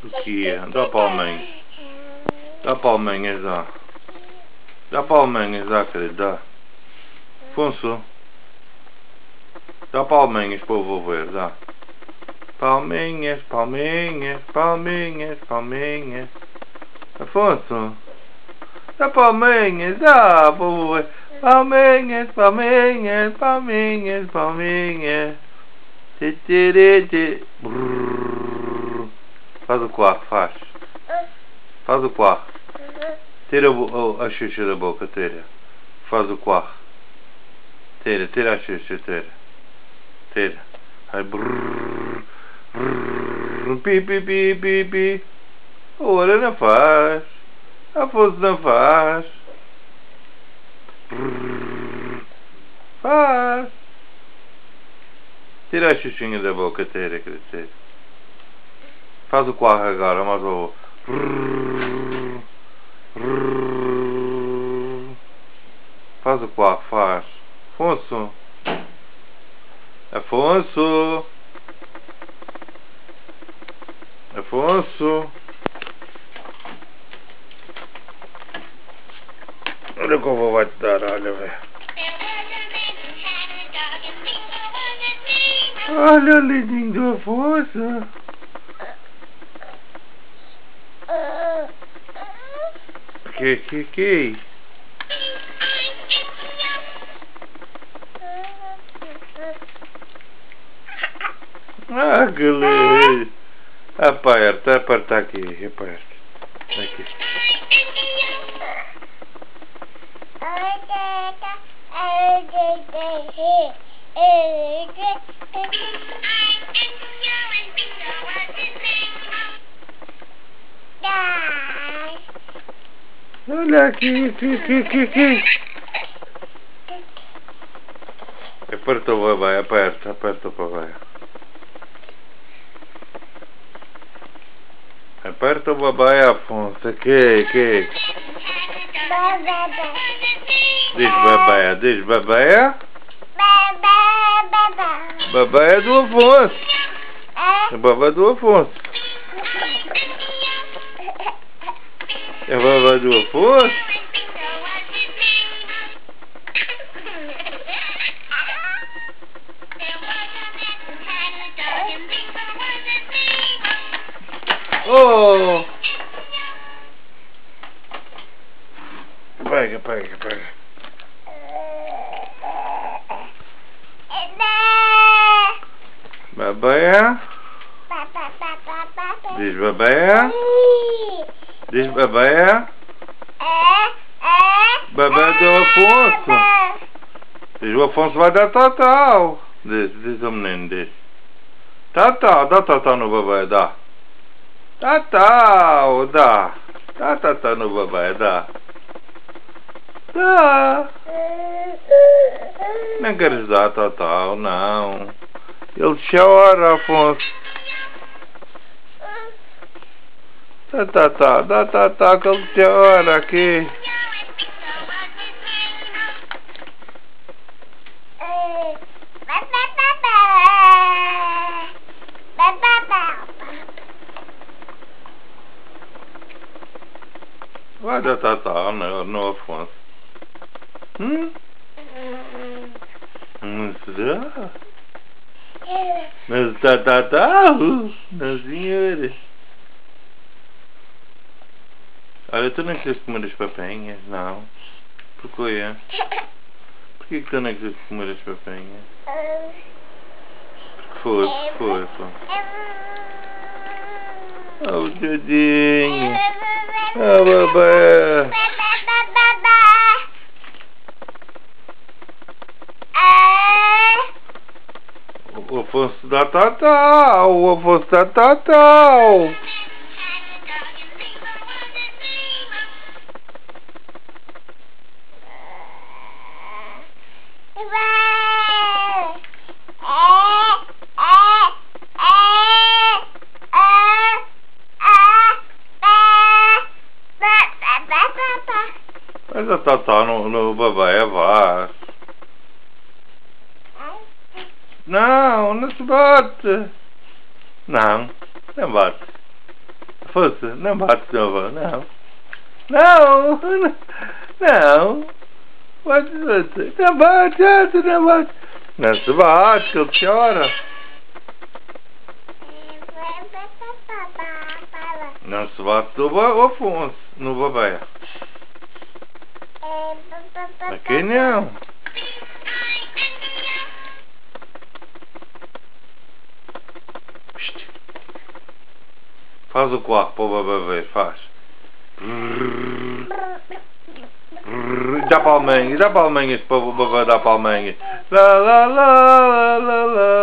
O que é? Dá palminhas. Dá palminhas, dá. Dá palminhas, dá, querido, dá. Afonso. Dá palminhas para o vovô ver, dá. Palminhas, palminhas, palminhas, palminhas. Afonso. Dá palminhas, dá para o vovô ver. Palminhas, palminhas, palminhas, palminhas. Faz o quarto, faz. Faz o quarto. Tira a xuxa da boca, tira. Faz o quarto. Tira a xuxa, tira. Tira. Aí pi, pi, pi, pi, pi. Ora, não faz. Afonso não faz. Faz. Tira a xuxinha da boca, tira, tira. Faz o quarto agora, mas o... Faz o quarto, faz. Afonso. Afonso. Afonso. Olha o que eu vou vai te dar, olha, velho. Olha o lindinho do Afonso. Que? Ah, que lindo. Aperta aqui, aperta. Aqui. Olha aqui. Aperta o babai, aperta o babai. Aperta o babai, Afonso, que? Diz babai. Babai é do Afonso. É babai do Afonso. É babai do Afonso. Oh! Pega. Babaia? Diz babaia? Diz babaia? Babaia do Afonso. Diz o Afonso vai dar total. Diz o menino, diz. Total, dá total no babaia, dá. Total, dá. Dá total no babaia, dá. Dá. Não queres dar total, não. Ele chora, Afonso. Dá que ele chora aqui. Vai dar total no Afonso. Não se dá. Mas não, senhora. Olha, tu não queres comer as papinhas? Não. Porquê? Porquê que tu não queres comer as papinhas? Porque foi. Oh, tadinho. Oh, babá. O Afonso dá total. O Afonso dá total. Mas a Tatá no babai vai. Não se bate. Não bate. força. Não bate de novo. Não. Não. Não. Bate. Não bate. Não bate. Não se bate, que ele chora. Não se bate do Afonso. No babeia. Aqui não. Faz o quarto para o bebê ver, faz. Dá palminhas para o bebê dar palminhas. Lá lá lá lá lá lá.